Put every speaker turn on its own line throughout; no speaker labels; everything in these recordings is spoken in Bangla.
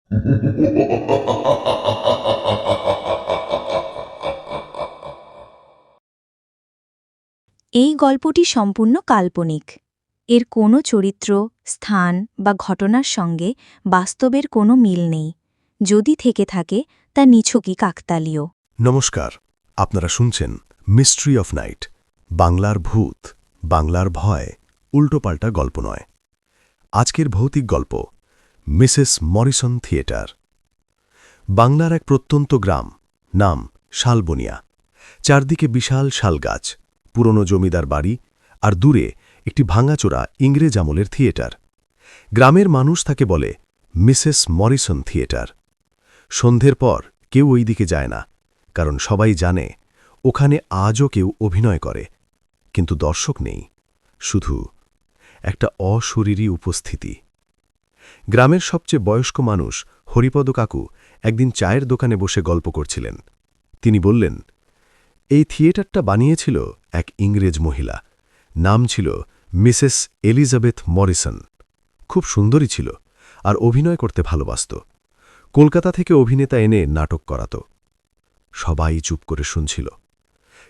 এই গল্পটি সম্পূর্ণ কাল্পনিক। এর কোনো চরিত্র, স্থান বা ঘটনার সঙ্গে বাস্তবের কোনো মিল নেই। যদি থেকে থাকে তা নিছকই কাকতালীয়।
নমস্কার, আপনারা শুনছেন মিস্ট্রি অফ নাইট, বাংলার ভূত, বাংলার ভয়, উল্টোপাল্টা গল্প নয়। আজকের ভৌতিক গল্প মিসেস মরিসন থিয়েটার। বাংলার এক প্রত্যন্ত গ্রাম, নাম শালবনিয়া। চারদিকে বিশাল শালগাছ, পুরনো জমিদার বাড়ি, আর দূরে একটি ভাঙাচোরা ইংরেজ আমলের থিয়েটার। গ্রামের মানুষ তাকে বলে মিসেস মরিসন থিয়েটার। সন্ধ্যের পর কেউ ওই দিকে যায় না, কারণ সবাই জানে ওখানে আজও কেউ অভিনয় করে, কিন্তু দর্শক নেই, শুধু একটা অশরীরী উপস্থিতি। গ্রামের সবচেয়ে বয়স্ক মানুষ হরিপদ কাকু একদিন চায়ের দোকানে বসে গল্প করছিলেন। তিনি বললেন, এই থিয়েটারটা বানিয়েছিল এক ইংরেজ মহিলা, নাম ছিল মিসেস এলিজাবেথ মরিসন। খুব সুন্দরী ছিল আর অভিনয় করতে ভালোবাসত। কলকাতা থেকে অভিনেতা এনে নাটক করাত। সবাই চুপ করে শুনছিল,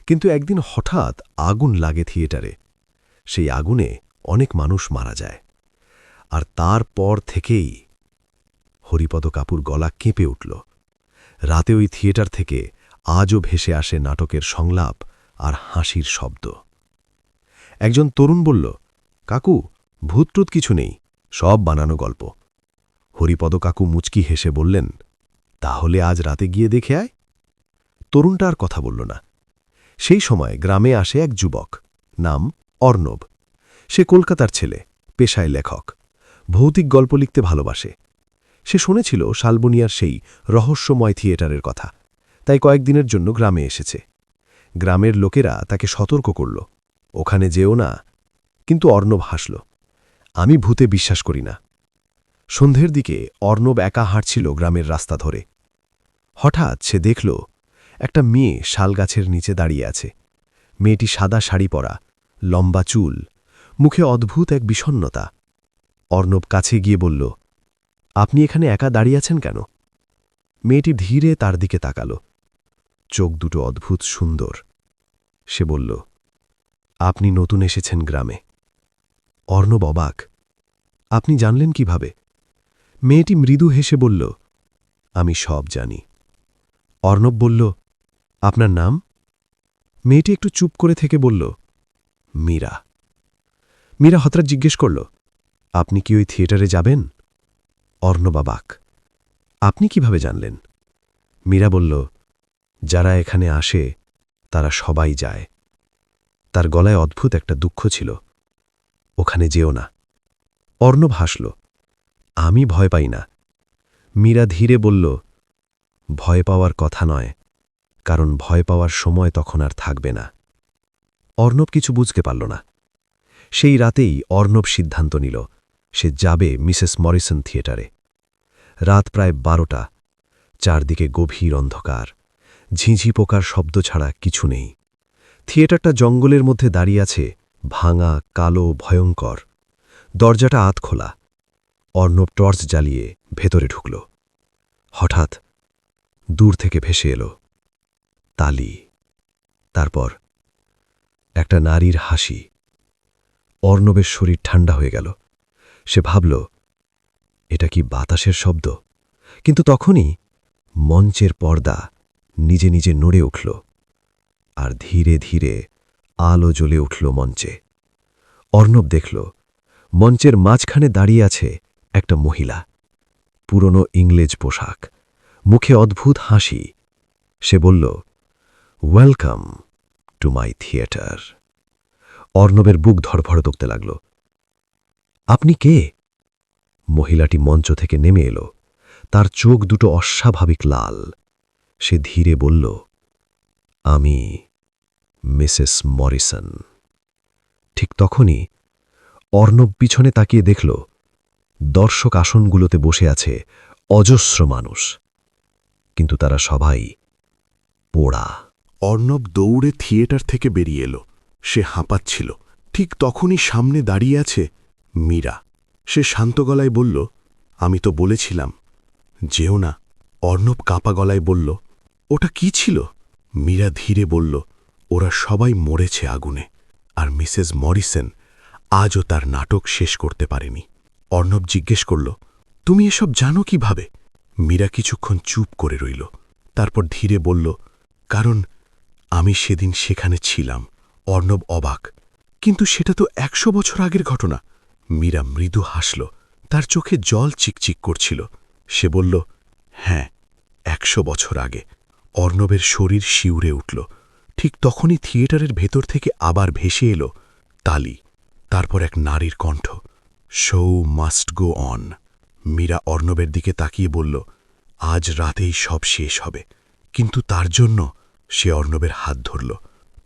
কিন্তু একদিন হঠাৎ আগুন লাগে থিয়েটারে। সেই আগুনে অনেক মানুষ মারা যায়, আর তারপর থেকেই হরিপদ কাপুর গলা কেঁপে উঠল। রাতে ওই থিয়েটার থেকে আজও ভেসে আসে নাটকের সংলাপ আর হাসির শব্দ। একজন তরুণ বলল, কাকু, ভূতটুত কিছু নেই, সব বানানো গল্প। হরিপদ কাকু মুচকি হেসে বললেন, তাহলে আজ রাতে গিয়ে দেখে আয়। তরুণটা আর কথা বলল না। সেই সময় গ্রামে আসে এক যুবক, নাম অর্ণব। সে কলকাতার ছেলে, পেশায় লেখক, ভৌতিক গল্প লিখতে ভালোবাসে। সে শুনেছিল শালবনিয়ার সেই রহস্যময় থিয়েটারের কথা, তাই কয়েকদিনের জন্য গ্রামে এসেছে। গ্রামের লোকেরা তাকে সতর্ক করল, ওখানে যেও না। কিন্তু অর্ণব হাসল, আমি ভূতে বিশ্বাস করি না। সন্ধ্যের দিকে অর্ণব একা হাঁটছিল গ্রামের রাস্তা ধরে। হঠাৎ সে দেখল একটা মেয়ে শালগাছের নিচে দাঁড়িয়ে আছে। মেয়েটি সাদা শাড়ি পরা, লম্বা চুল, মুখে অদ্ভুত এক বিষণ্ণতা। অর্ণব কাছে গিয়ে বলল, আপনি এখানে একা দাঁড়িয়ে আছেন কেন? মেয়েটি ধীরে তার দিকে তাকাল। চোখ দুটো অদ্ভুত সুন্দর। সে বলল, আপনি নতুন এসেছেন গ্রামে। অর্ণব অবাক, আপনি জানলেন কিভাবে? মেয়েটি মৃদু হেসে বলল, আমি সব জানি। অর্ণব বলল, আপনার নাম? মেয়েটি একটু চুপ করে থেকে বলল, মীরা। মীরা হঠাৎ জিজ্ঞেস করল, আপনি কি ওই থিয়েটারে যাবেন? অর্ণব অবাক, আপনি কিভাবে জানলেন? মীরা বলল, যারা এখানে আসে তারা সবাই যায়। তার গলায় অদ্ভুত একটা দুঃখ ছিল। ওখানে যেও না। অর্ণব হাসল, আমি ভয় পাই না। মীরা ধীরে বলল, ভয় পাওয়ার কথা নয়, কারণ ভয় পাওয়ার সময় তখন আর থাকবে না। অর্ণব কিছু বুঝতে পারল না। সেই রাতেই অর্ণব সিদ্ধান্ত নিল, সে যাবে মিসেস মরিসন থিয়েটারে। রাত প্রায় 12টা, চারদিকে গভীর অন্ধকার, ঝিঁঝি পোকার শব্দ ছাড়া কিছু নেই। থিয়েটারটা জঙ্গলের মধ্যে দাঁড়িয়ে আছে, ভাঙা, কালো, ভয়ঙ্কর। দরজাটা আধখোলা। অর্ণব টর্চ জ্বালিয়ে ভেতরে ঢুকল। হঠাৎ দূর থেকে ভেসে এলো তালি, তারপর একটা নারীর হাসি। অর্ণবের শরীর ঠান্ডা হয়ে গেল। সে ভাবল, এটা কি বাতাসের শব্দ? কিন্তু তখনই মঞ্চের পর্দা নিজে নিজে নড়ে উঠল, আর ধীরে ধীরে আলো জ্বলে উঠল মঞ্চে। অর্ণব দেখল, মঞ্চের মাঝখানে দাঁড়িয়ে আছে একটা মহিলা, পুরনো ইংরেজ পোশাক, মুখে অদ্ভুত হাসি। সে বলল, ওয়েলকাম টু মাই থিয়েটার। অর্ণবের বুক ধড়ফড় করতে লাগল। আপনি কে? মহিলাটি মঞ্চ থেকে নেমে এলো। তার চোখ দুটো অস্বাভাবিক লাল। সে ধীরে বলল, আমি মিসেস মরিসন। ঠিক তখনই অর্ণব পিছনে তাকিয়ে দেখল, দর্শক আসনগুলোতে বসে আছে অজস্র মানুষ, কিন্তু তারা সবাই পোড়া।
অর্ণব দৌড়ে থিয়েটার থেকে বেরিয়ে এলো। সে হাঁপাচ্ছিল। ঠিক তখনই সামনে দাঁড়িয়ে আছে মীরা। সে শান্ত গলায় বলল, আমি তো বলেছিলাম যেও না। অর্ণব কাঁপা গলায় বলল, ওটা কি ছিল? মীরা ধীরে বলল, ওরা সবাই মরেছে আগুনে, আর মিসেস মরিসন আজও তার নাটক শেষ করতে পারেনি। অর্ণব জিজ্ঞেস করল, তুমি এসব জানো কিভাবে? মীরা কিছুক্ষণ চুপ করে রইল, তারপর ধীরে বলল, কারণ আমি সেদিন সেখানে ছিলাম। অর্ণব অবাক, কিন্তু সেটা তো 100 বছর আগের ঘটনা। মীরা মৃদু হাসল, তার চোখে জল চিকচিক করছিল। সে বলল, হ্যাঁ, 100 বছর আগে। অর্ণবের শরীর শিউরে উঠল। ঠিক তখনই থিয়েটারের ভেতর থেকে আবার ভেসে এলো তালি, তারপর এক নারীর কণ্ঠ, show must go on. Meera অর্ণবের দিকে তাকিয়ে বলল, আজ রাতেই সব শেষ হবে। কিন্তু তার জন্য সে অর্ণবের হাত ধরল।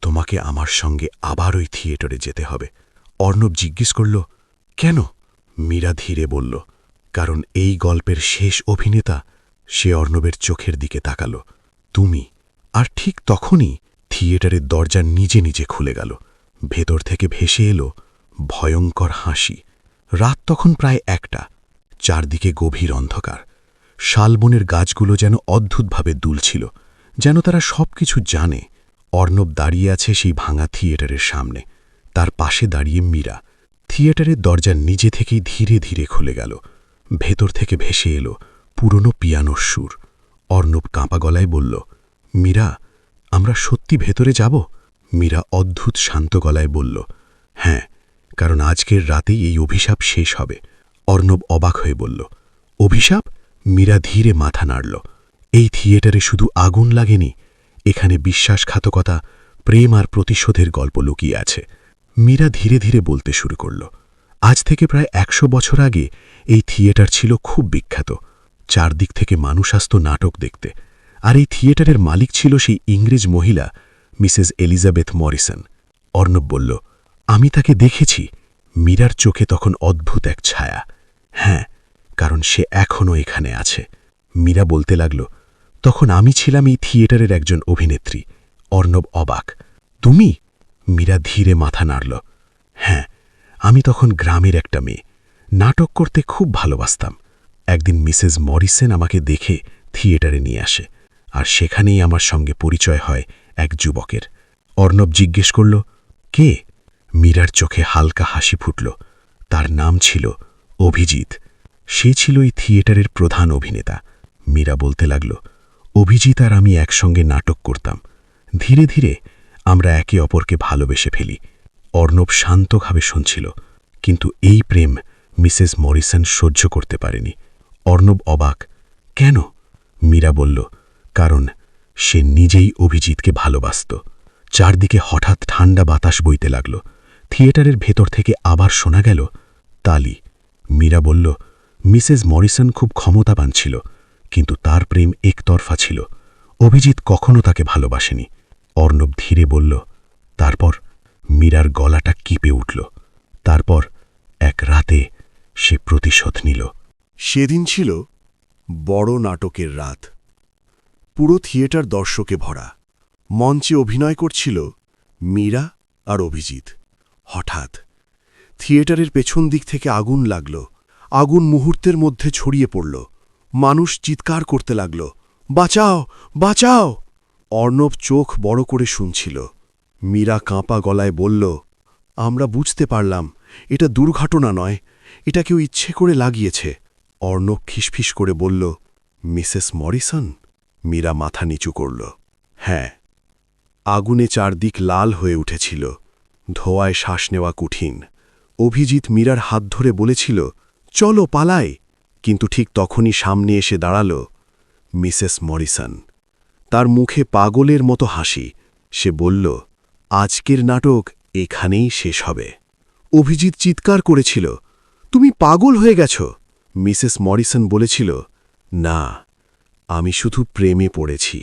তোমাকে আমার সঙ্গে আবার ওই থিয়েটারে যেতে হবে। অর্ণব জিজ্ঞেস করল, কেন? মীরা ধীরে বলল, কারণ এই গল্পের শেষ অভিনেতা। সে অর্ণবের চোখের দিকে তাকাল, তুমি। আর ঠিক তখনই থিয়েটারের দরজা নিজে নিজে খুলে গেল। ভেতর থেকে ভেসে এলো ভয়ঙ্কর হাসি। রাত তখন প্রায় 1টা। চারদিকে গভীর অন্ধকার। শালবনের গাছগুলো যেন অদ্ভুতভাবে দুলছিল, যেন তারা সবকিছু জানে। অর্ণব দাঁড়িয়ে আছে সেই ভাঙা থিয়েটারের সামনে, তার পাশে দাঁড়িয়ে মীরা। থিয়েটারের দরজা নিজে থেকেই ধীরে ধীরে খুলে গেল। ভেতর থেকে ভেসে এলো পুরনো পিয়ানোর সুর। অর্ণব কাঁপা গলায় বলল, মীরা, আমরা সত্যি ভেতরে যাব? মীরা অদ্ভুত শান্ত গলায় বলল, হ্যাঁ, কারণ আজকের রাতেই এই অভিশাপ শেষ হবে। অর্ণব অবাক হয়ে বলল, অভিশাপ? মীরা ধীরে মাথা নাড়ল। এই থিয়েটারে শুধু আগুন লাগেনি, এখানে বিশ্বাসঘাতকতা, প্রেম আর প্রতিশোধের গল্প লুকিয়ে আছে। মীরা ধীরে ধীরে বলতে শুরু করল, আজ থেকে প্রায় 100 বছর আগে এই থিয়েটার ছিল খুব বিখ্যাত। চারদিক থেকে মানুষ আসত নাটক দেখতে, আর এই থিয়েটারের মালিক ছিল সেই ইংরেজ মহিলা মিসেস এলিজাবেথ মরিসন। অর্ণব বলল, আমি তাকে দেখেছি। মীরার চোখে তখন অদ্ভুত এক ছায়া। হ্যাঁ, কারণ সে এখনও এখানে আছে। মীরা বলতে লাগল, তখন আমি ছিলাম এই থিয়েটারের একজন অভিনেত্রী। অর্ণব অবাক, তুমি? মীরা ধীরে মাথা নাড়ল, হ্যাঁ, আমি তখন গ্রামের একটা মেয়ে, নাটক করতে খুব ভালোবাসতাম। একদিন মিসেস মরিসন আমাকে দেখে থিয়েটারে নিয়ে আসে, আর সেখানেই আমার সঙ্গে পরিচয় হয় এক যুবকের। অর্ণব জিজ্ঞেস করল, কে? মীরার চোখে হালকা হাসি ফুটল। তার নাম ছিল অভিজিৎ। সে ছিল এই থিয়েটারের প্রধান অভিনেতা। মীরা বলতে লাগল, অভিজিৎ আর আমি একসঙ্গে নাটক করতাম। ধীরে ধীরে আমরা একে অপরকে ভালোবেসে ফেলি। অর্ণব শান্তভাবে শুনছিল, কিন্তু এই প্রেম মিসেস মরিসন সহ্য করতে পারেনি। অর্ণব অবাক, কেন? মীরা বলল, কারণ সে নিজেই অভিজিৎকে ভালোবাসত। চারদিকে হঠাৎ ঠান্ডা বাতাস বইতে লাগল। থিয়েটারের ভেতর থেকে আবার শোনা গেল তালি। মীরা বলল, মিসেস মরিসন খুব ক্ষমতাবান ছিল, কিন্তু তার প্রেম একতরফা ছিল। অভিজিৎ কখনো তাকে ভালোবাসেনি। অর্ণব ধীরে বলল, তারপর? মীরার গলাটা কিপে উঠল। তারপর এক রাতে সে প্রতিশোধ নিল।
সেদিন ছিল বড় নাটকের রাত। পুরো থিয়েটার দর্শকে ভরা। মঞ্চে অভিনয় করছিল মীরা আর অভিজিৎ। হঠাৎ থিয়েটারের পেছন দিক থেকে আগুন লাগল। আগুন মুহূর্তের মধ্যে ছড়িয়ে পড়ল। মানুষ চিৎকার করতে লাগল, বাঁচাও, বাঁচাও! অর্ণব চোখ বড় করে শুনছিল। মীরা কাঁপা গলায় বলল, আমরা বুঝতে পারলাম এটা দুর্ঘটনা নয়, এটা কেউ ইচ্ছে করে লাগিয়েছে। অর্ণব খিসফিস করে বলল, মিসেস মরিসন? মীরা মাথা নিচু করল, হ্যাঁ। আগুনে চারদিক লাল হয়ে উঠেছিল, ধোঁয়ায় শ্বাস নেওয়া কঠিন। অভিজিৎ মীরার হাত ধরে বলেছিল, চলো পালাই, কিন্তু ঠিক তখনই সামনে এসে দাঁড়াল মিসেস মরিসন। তার মুখে পাগলের মতো হাসি। সে বলল, আজকের নাটক এখানেই শেষ হবে। অভিজিৎ চিৎকার করেছিল, তুমি পাগল হয়ে গেছ। মিসেস মরিসন বলেছিল, না, আমি শুধু প্রেমে পড়েছি।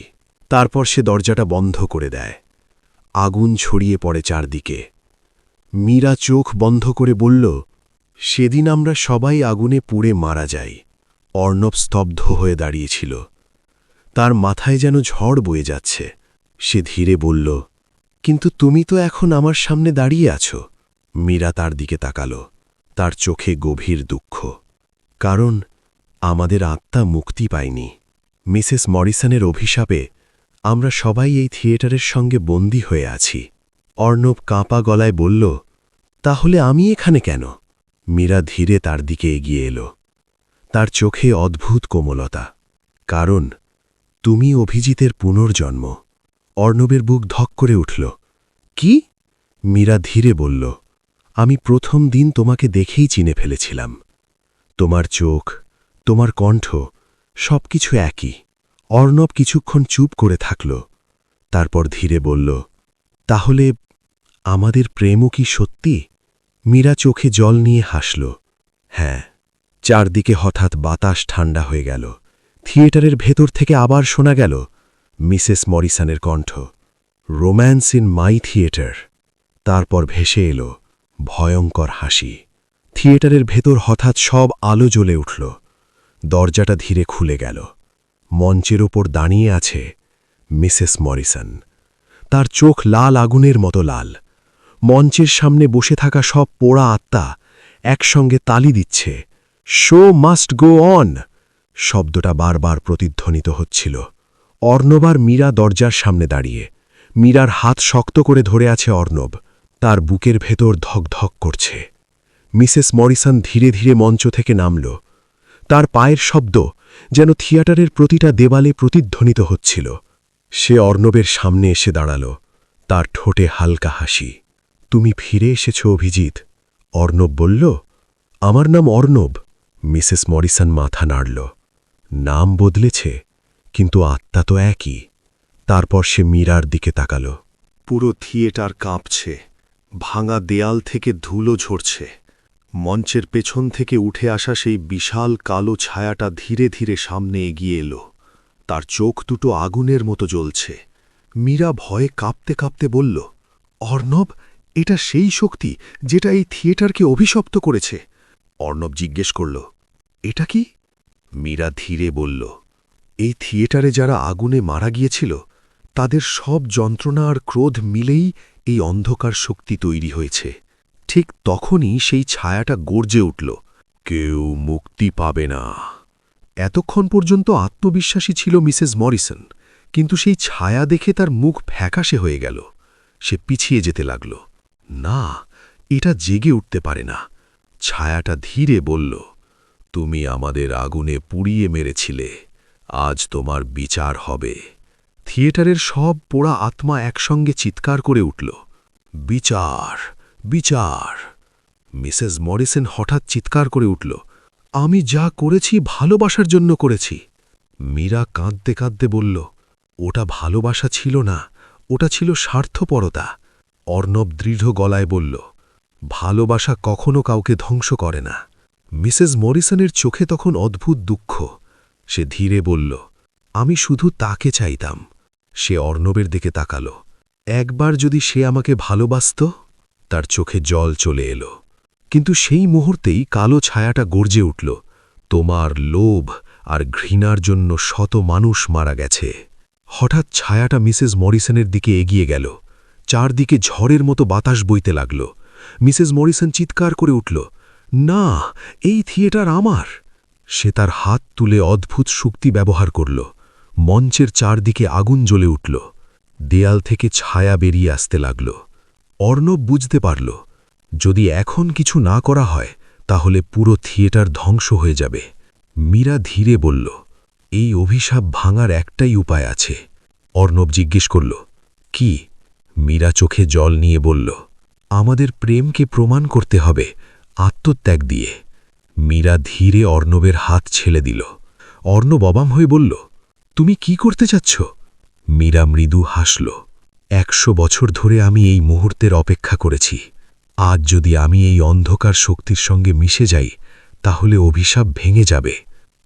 তারপর সে দরজাটা বন্ধ করে দেয়। আগুন ছড়িয়ে পড়ে চারদিকে। মীরা চোখ বন্ধ করে বলল, সেদিন আমরা সবাই আগুনে পুড়ে মারা যাই। অর্ণব স্তব্ধ হয়ে দাঁড়িয়েছিল। তার মাথায় যেন ঝড় বয়ে যাচ্ছে। সে ধীরে বলল, কিন্তু তুমি তো এখন আমার সামনে দাঁড়িয়ে আছো। মীরা তার দিকে তাকাল, তার চোখে গভীর দুঃখ। কারণ
আমাদের আত্মা মুক্তি পায়নি। মিসেস মরিসনের অভিশাপে আমরা সবাই এই থিয়েটারের সঙ্গে বন্দী হয়ে আছি। অর্ণব কাঁপা গলায় বলল, তাহলে আমি এখানে কেন? মীরা ধীরে তার দিকে এগিয়ে এল। তার চোখে অদ্ভুত কোমলতা। কারণ তুমি অভিজিতের পুনর্জন্ম। অর্ণবের বুক ধক করে উঠল। কি? মীরা ধীরে বলল, আমি প্রথম দিন তোমাকে দেখেই চিনে ফেলেছিলাম। তোমার চোখ, তোমার কণ্ঠ, সবকিছু একই। অর্ণব কিছুক্ষণ চুপ করে থাকল, তারপর ধীরে বলল, তাহলে আমাদের প্রেমও কি সত্যি? মীরা চোখে জল নিয়ে হাসল। হ্যাঁ। চারদিকে হঠাৎ বাতাস ঠান্ডা হয়ে গেল। থিয়েটারের ভেতর থেকে আবার শোনা গেল মিসেস মরিসনের কণ্ঠ, রোম্যান্স ইন মাই থিয়েটার। তারপর ভেসে এল ভয়ঙ্কর হাসি। থিয়েটারের ভেতর হঠাৎ সব আলো জ্বলে উঠল। দরজাটা ধীরে খুলে গেল। মঞ্চের ওপর দাঁড়িয়ে আছে মিসেস মরিসন। তার চোখ লাল আগুনের মতো লাল। মঞ্চের সামনে বসে থাকা সব পোড়া আত্মা একসঙ্গে তালি দিচ্ছে, শো মাস্ট গো অন। শব্দটা বারবার প্রতিধ্বনিত হচ্ছিল। অর্ণব আর মীরা দরজার সামনে দাঁড়িয়ে। মীরার হাত শক্ত করে ধরে আছে অর্ণব। তার বুকের ভেতর ধকধক করছে। মিসেস মরিসন ধীরে ধীরে মঞ্চ থেকে নামল। তার পায়ের শব্দ যেন থিয়েটারের প্রতিটা দেওয়ালে প্রতিধ্বনিত হচ্ছিল। সে অর্ণবের সামনে এসে দাঁড়াল। তার ঠোঁটে হালকা হাসি। তুমি ফিরে এসেছ অভিজিৎ। অর্ণব বলল, আমার নাম অর্ণব। মিসেস মরিসন মাথা নাড়ল। নাম বদলেছে, কিন্তু আত্মা তো একই। তারপর সে মীরার দিকে তাকাল।
পুরো থিয়েটার কাঁপছে, ভাঙা দেয়াল থেকে ধুলো ঝরছে। মঞ্চের পেছন থেকে উঠে আসা সেই বিশাল কালো ছায়াটা ধীরে ধীরে সামনে এগিয়ে এলো। তার চোখ দুটো আগুনের মতো জ্বলছে। মীরা ভয়ে কাঁপতে কাঁপতে বলল, অর্ণব, এটা সেই শক্তি যেটা এই থিয়েটারকে অভিশপ্ত করেছে। অর্ণব জিজ্ঞেস করল, এটা কি? মীরা ধীরে বলল, এই থিয়েটারে যারা আগুনে মারা গিয়েছিল তাদের সব যন্ত্রণা আর ক্রোধ মিলেই এই অন্ধকার শক্তি তৈরি হয়েছে। ঠিক তখনই সেই ছায়াটা গর্জে উঠল, কেউ মুক্তি পাবে না। এতক্ষণ পর্যন্ত আত্মবিশ্বাসী ছিল মিসেস মরিসন, কিন্তু সেই ছায়া দেখে তার মুখ ফ্যাকাশে হয়ে গেল। সে পিছিয়ে যেতে লাগল। না, এটা জেগে উঠতে পারে না। ছায়াটা ধীরে বলল, তুমি আমাদের আগুনে পুড়িয়ে মেরেছিলে, আজ তোমার বিচার হবে। থিয়েটারের সব পোড়া আত্মা একসঙ্গে চিৎকার করে উঠল, বিচার, বিচার। মিসেস মরিসন হঠাৎ চিৎকার করে উঠল, আমি যা করেছি ভালোবাসার জন্য করেছি। মীরা কাঁদতে কাঁদতে বলল, ওটা ভালোবাসা ছিল না, ওটা ছিল স্বার্থপরতা। অর্ণব দৃঢ় গলায় বলল, ভালোবাসা কখনো কাউকে ধ্বংস করে না। মিসেস মরিসনের চোখে তখন অদ্ভুত দুঃখ। সে ধীরে বলল, আমি শুধু তাকে চাইতাম। সে অর্ণবের দিকে তাকাল। একবার যদি সে আমাকে ভালোবাসত। তার চোখে জল চলে এলো। কিন্তু সেই মুহূর্তেই কালো ছায়াটা গর্জে উঠল, তোমার লোভ আর ঘৃণার জন্য শত মানুষ মারা গেছে। হঠাৎ ছায়াটা মিসেস মরিসনের দিকে এগিয়ে গেল। চারদিকে ঝড়ের মতো বাতাস বইতে লাগল। মিসেস মরিসন চিৎকার করে উঠল, না, এই থিয়েটার আমার। সে তার হাত তুলে অদ্ভুত শক্তি ব্যবহার করল। মঞ্চের চারদিকে আগুন জ্বলে উঠল। দেয়াল থেকে ছায়া বেরিয়ে আসতে লাগল। অর্ণব বুঝতে পারল, যদি এখন কিছু না করা হয় তাহলে পুরো থিয়েটার ধ্বংস হয়ে যাবে। মীরা ধীরে বলল, এই অভিশাপ ভাঙার একটাই উপায় আছে। অর্ণব জিজ্ঞেস করল, কি? মীরা চোখে জল নিয়ে বলল, আমাদের প্রেমকে প্রমাণ করতে হবে আত্মত্যাগ দিয়ে। মীরা ধীরে অর্ণবের হাত ছেড়ে দিল। অর্ণব অবাক হয়ে বলল, তুমি কি করতে চাচ্ছ? মীরা মৃদু হাসল, 100 বছর ধরে আমি এই মুহূর্তের অপেক্ষা করেছি। আজ যদি আমি এই অন্ধকার শক্তির সঙ্গে মিশে যাই তাহলে অভিশাপ ভেঙে যাবে।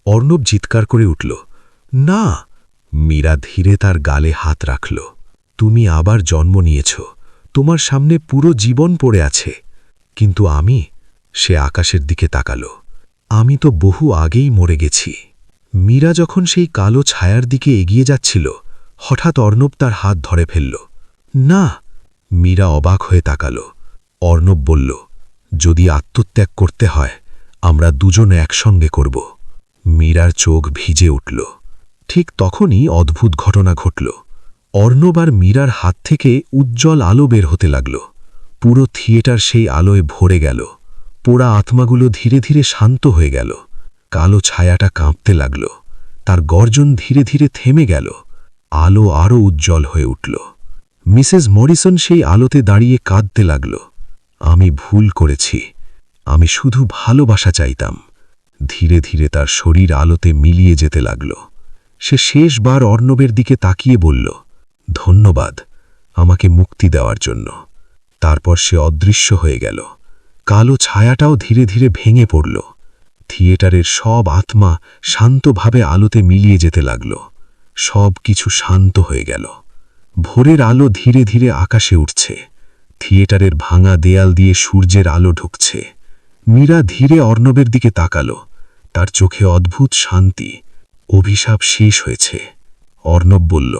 অর্ণব চিৎকার করে উঠল, না। মীরা ধীরে তার গালে হাত রাখল, তুমি আবার জন্ম নিয়েছ, তোমার সামনে পুরো জীবন পড়ে আছে। কিন্তু আমি? সে আকাশের দিকে তাকাল, আমি তো বহু আগেই মরে গেছি। মীরা যখন সেই কালো ছায়ার দিকে এগিয়ে যাচ্ছিল, হঠাৎ অর্ণব তার হাত ধরে ফেলল। না। মীরা অবাক হয়ে তাকাল। অর্ণব বলল, যদি আত্মত্যাগ করতে হয় আমরা দুজনে একসঙ্গে করব।
মীরার চোখ ভিজে উঠল। ঠিক তখনই অদ্ভুত ঘটনা ঘটল। অর্ণব আর মীরার হাত থেকে উজ্জ্বল আলো বের হতে লাগল। পুরো থিয়েটার সেই আলোয় ভরে গেল। পোড়া আত্মাগুলো ধীরে ধীরে শান্ত হয়ে গেল। কালো ছায়াটা কাঁপতে লাগল। তার গর্জন ধীরে ধীরে থেমে গেল। আলো আরও উজ্জ্বল হয়ে উঠল। মিসেস মরিসন সেই আলোতে দাঁড়িয়ে কাঁদতে লাগল। আমি ভুল করেছি, আমি শুধু ভালোবাসা চাইতাম। ধীরে ধীরে তার শরীর আলোতে মিলিয়ে যেতে লাগল। সে শেষবার অর্ণবের দিকে তাকিয়ে বলল, ধন্যবাদ আমাকে মুক্তি দেওয়ার জন্য। তারপর সে অদৃশ্য হয়ে গেল। কালো ছায়াটাও ধীরে ধীরে ভেঙে পড়ল। থিয়েটারের সব আত্মা শান্তভাবে আলোতে মিলিয়ে যেতে লাগল। সব কিছু শান্ত হয়ে গেল। ভোরের আলো ধীরে ধীরে আকাশে উঠছে। থিয়েটারের ভাঙা দেয়াল দিয়ে সূর্যের আলো ঢুকছে। মীরা ধীরে অর্ণবের দিকে তাকাল। তার চোখে অদ্ভুত শান্তি। অভিশাপ শেষ হয়েছে। অর্ণব বলল,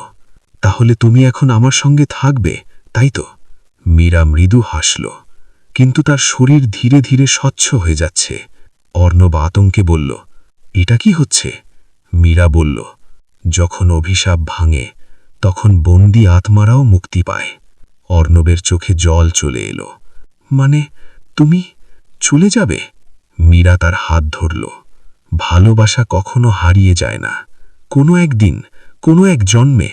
তাহলে তুমি এখন আমার সঙ্গে থাকবে, তাই তো? মীরা মৃদু হাসল, কিন্তু তার শরীর ধীরে ধীরে স্বচ্ছ হয়ে যাচ্ছে। অর্ণব আতঙ্কে বলল, এটা কি হচ্ছে? মীরা বলল, যখন অভিশাপ ভাঙে তখন বন্দী আত্মারাও মুক্তি পায়। অর্ণবের চোখে জল চলে এলো। মানে তুমি চলে যাবে? মীরা তার হাত ধরল। ভালোবাসা কখনো হারিয়ে যায় না। কোনো একদিন, কোনো এক জন্মে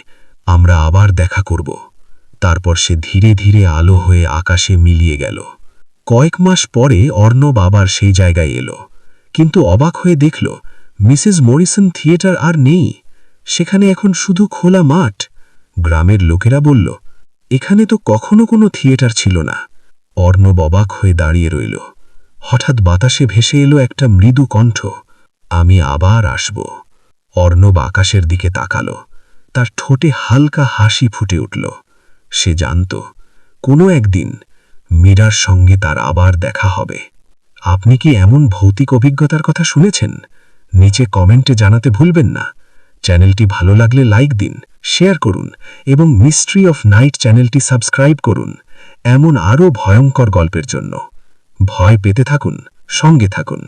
আমরা আবার দেখা করব। তারপর সে ধীরে ধীরে আলো হয়ে আকাশে মিলিয়ে গেল। কয়েক মাস পরে অর্ণব আবার সেই জায়গায় এলো, কিন্তু অবাক হয়ে দেখল মিসেস মরিসন থিয়েটার আর নেই। সেখানে এখন শুধু খোলা মাঠ। গ্রামের লোকেরা বলল, এখানে তো কখনো কোনো থিয়েটার ছিল না। অর্ণব অবাক হয়ে দাঁড়িয়ে রইল। হঠাৎ বাতাসে ভেসে এলো একটা মৃদু কণ্ঠ, আমি আবার আসব। অর্ণব আকাশের দিকে তাকালো। তার ঠোঁটে হালকা হাসি ফুটে উঠল। সে জানত কোনো একদিন মীরার সঙ্গে তার আবার দেখা হবে। আপনি কি এমন ভৌতিক অভিজ্ঞতার কথা শুনেছেন? নিচে কমেন্টে জানাতে ভুলবেন না। চ্যানেলটি ভালো লাগলে লাইক দিন, শেয়ার করুন এবং মিস্ট্রি অফ নাইট চ্যানেলটি সাবস্ক্রাইব করুন এমন আরও ভয়ঙ্কর গল্পের জন্য। ভয় পেতে থাকুন, সঙ্গে থাকুন।